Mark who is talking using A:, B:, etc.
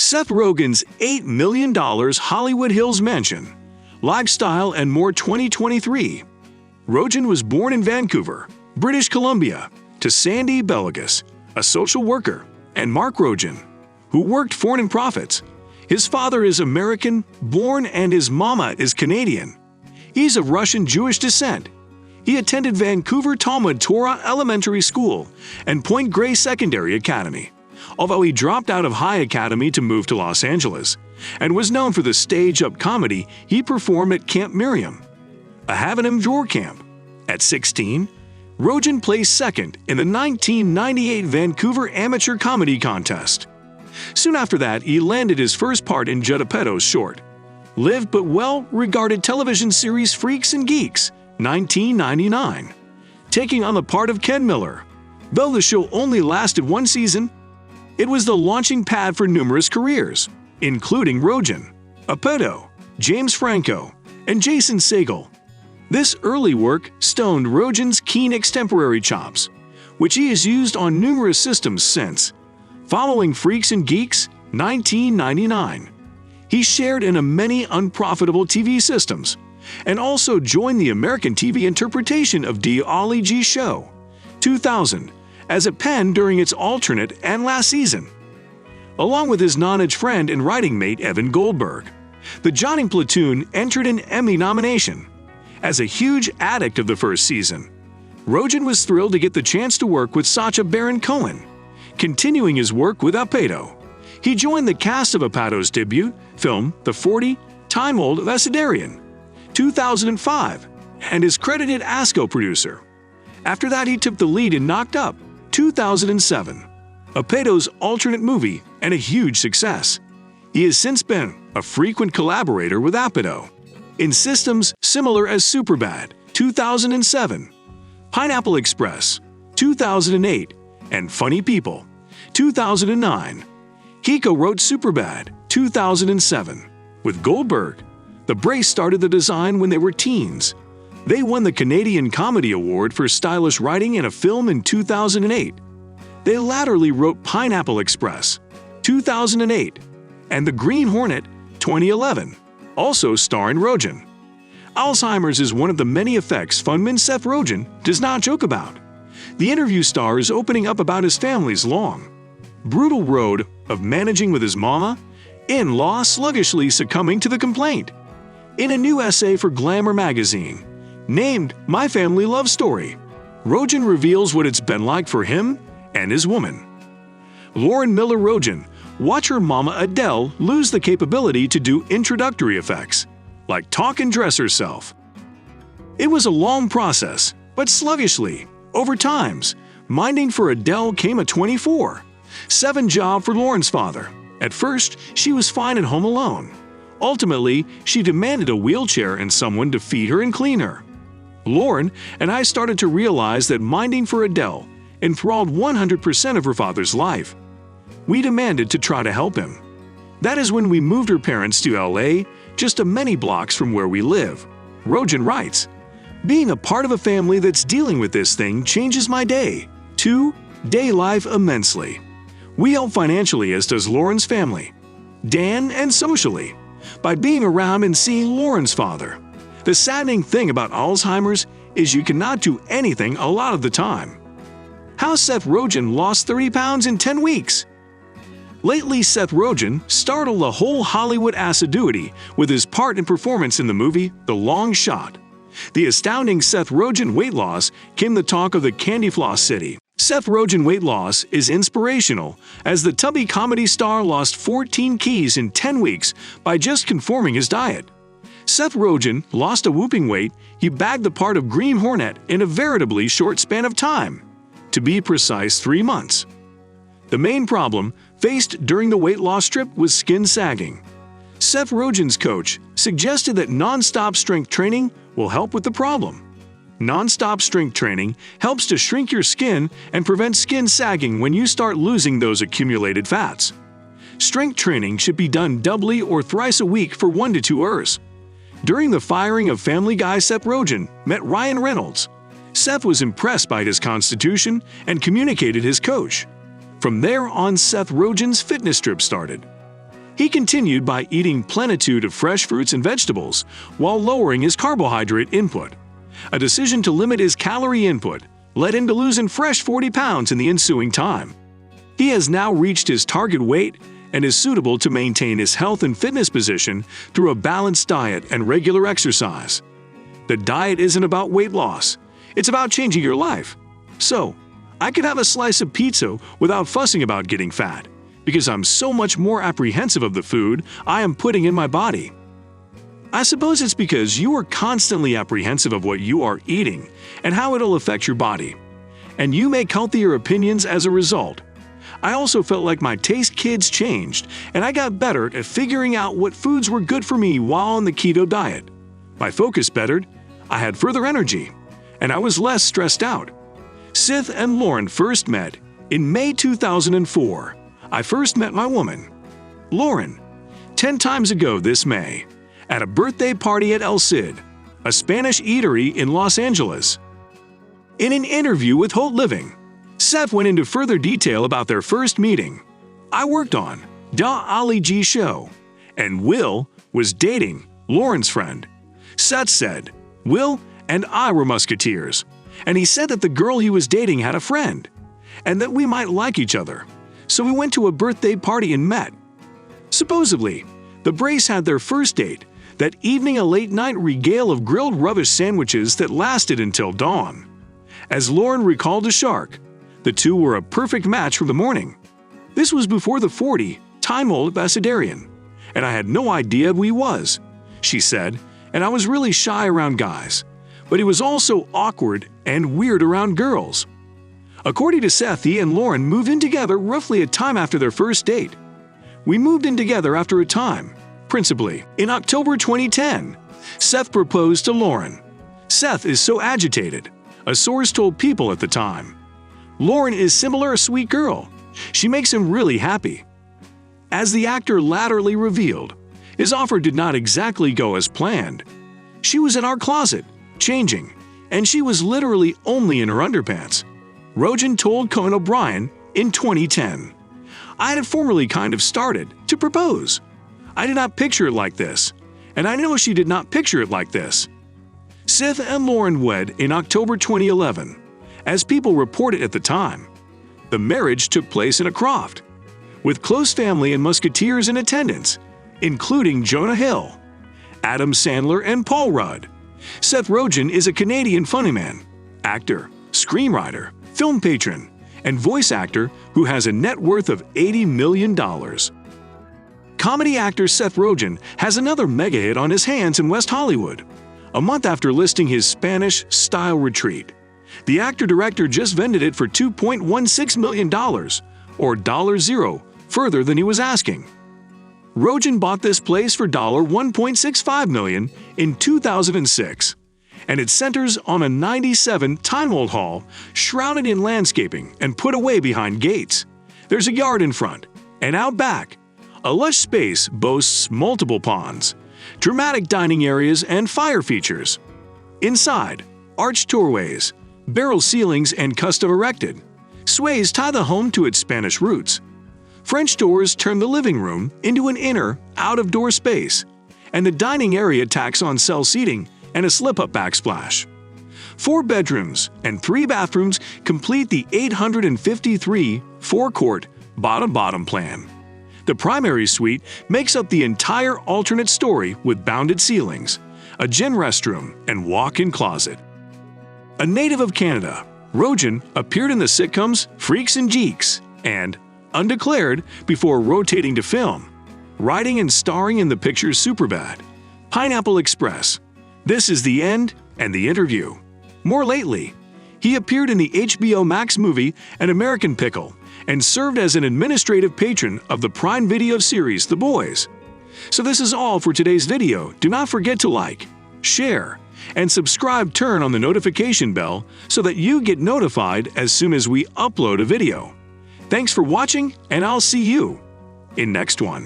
A: Seth Rogen's $8 million Hollywood Hills mansion. Lifestyle and more 2023. Rogen was born in Vancouver, British Columbia, to Sandy Belagus, a social worker, and Mark Rogen, who worked for non-profits. His father is American-born and his mama is Canadian. He's of Russian Jewish descent. He attended Vancouver Talmud Torah Elementary School and Point Grey Secondary Academy, although he dropped out of High Academy to move to Los Angeles, and was known for the stage-up comedy he performed at Camp Miriam, a Havenim Drawer camp. At 16, Rogen placed second in the 1998 Vancouver Amateur Comedy Contest. Soon after that, he landed his first part in Judd Apatow's short, lived but well-regarded television series Freaks and Geeks, 1999, taking on the part of Ken Miller. Though the show only lasted one season, it was the launching pad for numerous careers, including Rogen, Apatow, James Franco, and Jason Segel. This early work stoned Rogen's keen extemporary chops, which he has used on numerous systems since. Following Freaks and Geeks, 1999, he shared in many unprofitable TV systems, and also joined the American TV interpretation of The Ollie G Show, 2000, as a pen during its alternate and last season. Along with his nonage friend and writing mate Evan Goldberg, the Johnny Platoon entered an Emmy nomination. As a huge addict of the first season, Rogen was thrilled to get the chance to work with Sacha Baron Cohen. Continuing his work with Apatow, he joined the cast of Apatow's debut film The 40-Time-Old Vegetarian, 2005, and is credited as co-producer. After that, he took the lead in Knocked Up, 2007, Apatow's alternate movie and a huge success. He has since been a frequent collaborator with Apatow in systems similar as Superbad, 2007, Pineapple Express, 2008, and Funny People, 2009. He co-wrote Superbad, 2007. With Goldberg, the brace started the design when they were teens. They won the Canadian Comedy Award for stylish writing in a film in 2008. They latterly wrote Pineapple Express, 2008, and The Green Hornet, 2011, also starring Rogen. Alzheimer's is one of the many effects funman Seth Rogen does not joke about. The interview star is opening up about his family's long, brutal road of managing with his mama, in-law sluggishly succumbing to the complaint. In a new essay for Glamour magazine, named My Family Love Story, Rogen reveals what it's been like for him and his woman. Lauren Miller Rogen, watch her mama Adele lose the capability to do introductory effects, like talk and dress herself. It was a long process, but sluggishly, over times, minding for Adele came a 24/7 job for Lauren's father. At first, she was fine at home alone. Ultimately, she demanded a wheelchair and someone to feed her and clean her. Lauren and I started to realize that minding for Adele enthralled 100% of her father's life. We demanded to try to help him. That is when we moved her parents to LA, just a many blocks from where we live. Rogen writes, "Being a part of a family that's dealing with this thing changes my day life immensely. We help financially, as does Lauren's family, Dan, and socially, by being around and seeing Lauren's father. The saddening thing about Alzheimer's is you cannot do anything a lot of the time." How Seth Rogen lost 30 pounds in 10 weeks. Lately, Seth Rogen startled the whole Hollywood assiduity with his part and performance in the movie The Long Shot. The astounding Seth Rogen weight loss came the talk of the Candy Floss City. Seth Rogen weight loss is inspirational, as the tubby comedy star lost 14 keys in 10 weeks by just conforming his diet. Seth Rogen lost a whooping weight. He bagged the part of Green Hornet in a veritably short span of time. To be precise, 3 months. The main problem faced during the weight loss trip was skin sagging. Seth Rogen's coach suggested that non-stop strength training will help with the problem. Non-stop strength training helps to shrink your skin and prevent skin sagging when you start losing those accumulated fats. Strength training should be done doubly or thrice a week for 1 to 2 hours. During the firing of Family Guy, Seth Rogen met Ryan Reynolds. Seth was impressed by his constitution and communicated his coach. From there on, Seth Rogen's fitness trip started. He continued by eating plenitude of fresh fruits and vegetables while lowering his carbohydrate input. A decision to limit his calorie input led him to losing fresh 40 pounds in the ensuing time. He has now reached his target weight and is suitable to maintain his health and fitness position through a balanced diet and regular exercise. The diet isn't about weight loss, it's about changing your life. So, I could have a slice of pizza without fussing about getting fat, because I'm so much more apprehensive of the food I am putting in my body. I suppose it's because you are constantly apprehensive of what you are eating and how it'll affect your body, and you make healthier opinions as a result. I also felt like my taste kids changed, and I got better at figuring out what foods were good for me while on the keto diet. My focus bettered, I had further energy, and I was less stressed out. Seth and Lauren first met in May 2004. I first met my woman, Lauren, 10 times ago this May, at a birthday party at El Cid, a Spanish eatery in Los Angeles. In an interview with Hot Living, Seth went into further detail about their first meeting. I worked on Da Ali G show, and Will was dating Lauren's friend. Seth said, Will and I were musketeers, and he said that the girl he was dating had a friend, and that we might like each other. So we went to a birthday party and met. Supposedly, the Brace had their first date that evening, a late-night regale of grilled rubbish sandwiches that lasted until dawn. As Lauren recalled to Shark, the two were a perfect match from the morning. This was before the 40-time-old Basadarian, and I had no idea who he was, she said, and I was really shy around guys, but he was also awkward and weird around girls. According to Seth, he and Lauren moved in together roughly a time after their first date. We moved in together after a time, principally. In October 2010, Seth proposed to Lauren. Seth is so agitated, a source told People at the time. Lauren is similar a sweet girl. She makes him really happy. As the actor latterly revealed, his offer did not exactly go as planned. She was in our closet, changing, and she was literally only in her underpants. Rogen told Conan O'Brien in 2010. I had formerly kind of started to propose. I did not picture it like this, and I know she did not picture it like this. Seth and Lauren wed in October 2011, as People reported at the time. The marriage took place in a croft, with close family and musketeers in attendance, including Jonah Hill, Adam Sandler, and Paul Rudd. Seth Rogen is a Canadian funnyman, actor, screenwriter, film patron, and voice actor who has a net worth of $80 million. Comedy actor Seth Rogen has another mega hit on his hands in West Hollywood. A month after listing his Spanish-style retreat, the actor-director just vended it for $2.16 million, or $0 further than he was asking. Rogen bought this place for $1.65 million in 2006, and it centers on a 97-time-old hall shrouded in landscaping and put away behind gates. There's a yard in front, and out back, a lush space boasts multiple ponds, dramatic dining areas, and fire features. Inside, arched doorways, barrel ceilings, and custom-erected sways tie the home to its Spanish roots. French doors turn the living room into an inner, out-of-door space, and the dining area tacks on cell seating and a slip-up backsplash. 4 bedrooms and 3 bathrooms complete the 853 forecourt bottom-bottom plan. The primary suite makes up the entire alternate story with bounded ceilings, a gin restroom, and walk-in closet. A native of Canada, Rogen appeared in the sitcoms Freaks and Geeks and Undeclared before rotating to film, writing and starring in the pictures Superbad, Pineapple Express, This Is the End, and The Interview. More lately, he appeared in the HBO Max movie An American Pickle and served as an administrative patron of the Prime Video series The Boys. So this is all for today's video. Do not forget to like, share, and subscribe. Turn on the notification bell so that you get notified as soon as we upload a video. Thanks for watching, and I'll see you in next one.